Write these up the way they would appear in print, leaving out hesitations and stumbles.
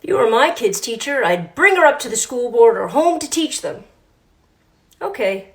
If you were my kid's teacher, I'd bring her up to the school board or home to teach them. Okay.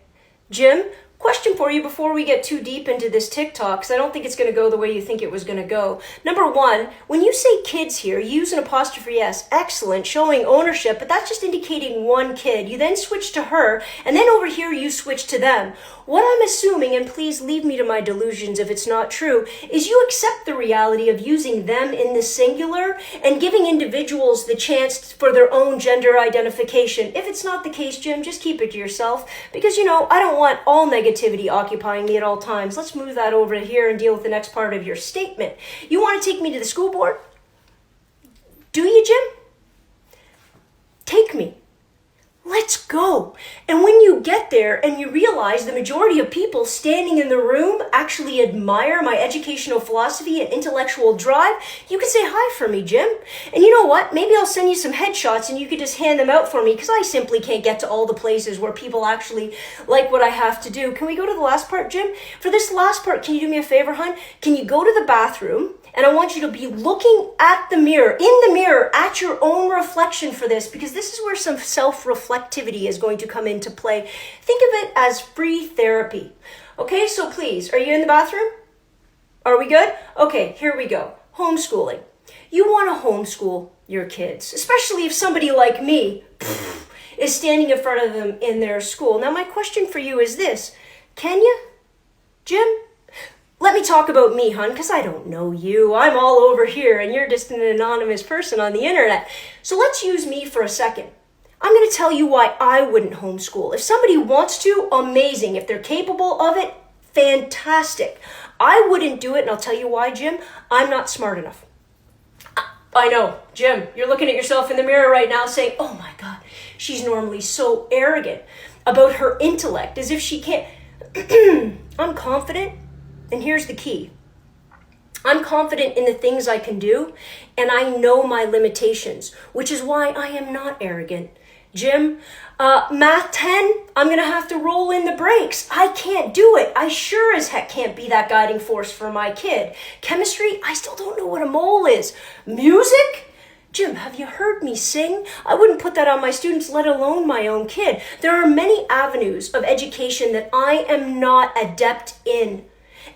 Jim, question for you before we get too deep into this TikTok, because I don't think it's going to go the way you think it was going to go. Number one, when you say kids here, you use an apostrophe S. Excellent, showing ownership, but that's just indicating one kid. You then switch to her, and then over here you switch to them. What I'm assuming, and please leave me to my delusions if it's not true, is you accept the reality of using them in the singular and giving individuals the chance for their own gender identification. If it's not the case, Jim, just keep it to yourself, because, I don't want all negativity occupying me at all times. Let's move that over here and deal with the next part of your statement. You want to take me to the school board? Do you, Jim? Take me. Let's go. And when you get there and you realize the majority of people standing in the room actually admire my educational philosophy and intellectual drive, you can say hi for me, Jim. And you know what? Maybe I'll send you some headshots and you could just hand them out for me, because I simply can't get to all the places where people actually like what I have to do. Can we go to the last part, Jim? For this last part, can you do me a favor, hon? Can you go to the bathroom? And I want you to be looking at the mirror, in the mirror, at your own reflection for this, because this is where some self-reflectivity is going to come into play. Think of it as free therapy. Okay, so please, are you in the bathroom? Are we good? Okay, here we go. Homeschooling. You want to homeschool your kids, especially if somebody like me is standing in front of them in their school. Now, my question for you is this. Can you, Jim? Let me talk about me, hon, because I don't know you. I'm all over here, and you're just an anonymous person on the internet. So let's use me for a second. I'm going to tell you why I wouldn't homeschool. If somebody wants to, amazing. If they're capable of it, fantastic. I wouldn't do it, and I'll tell you why, Jim. I'm not smart enough. I know, Jim, you're looking at yourself in the mirror right now saying, oh my God, she's normally so arrogant about her intellect, as if she can't. I'm confident. And here's the key. I'm confident in the things I can do, and I know my limitations, which is why I am not arrogant. Jim, math 10, I'm going to have to roll in the brakes. I can't do it. I sure as heck can't be that guiding force for my kid. Chemistry, I still don't know what a mole is. Music? Jim, have you heard me sing? I wouldn't put that on my students, let alone my own kid. There are many avenues of education that I am not adept in.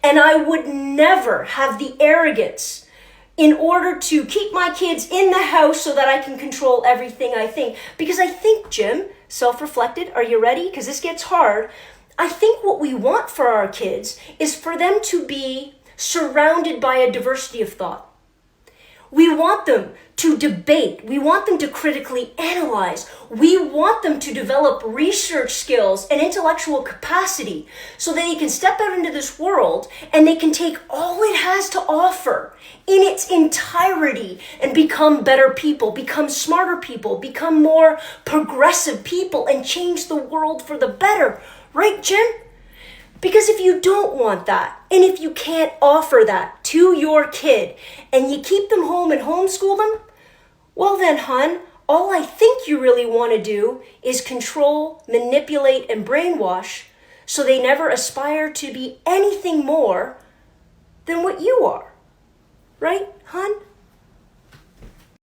And I would never have the arrogance in order to keep my kids in the house so that I can control everything I think. Because I think, Jim, self-reflected, are you ready? Because this gets hard. I think what we want for our kids is for them to be surrounded by a diversity of thought. We want them to debate. We want them to critically analyze. We want them to develop research skills and intellectual capacity so that they can step out into this world and they can take all it has to offer in its entirety and become better people, become smarter people, become more progressive people, and change the world for the better. Right, Jim? Because if you don't want that, and if you can't offer that to your kid, and you keep them home and homeschool them, well then, hon, all I think you really want to do is control, manipulate, and brainwash so they never aspire to be anything more than what you are. Right, hon?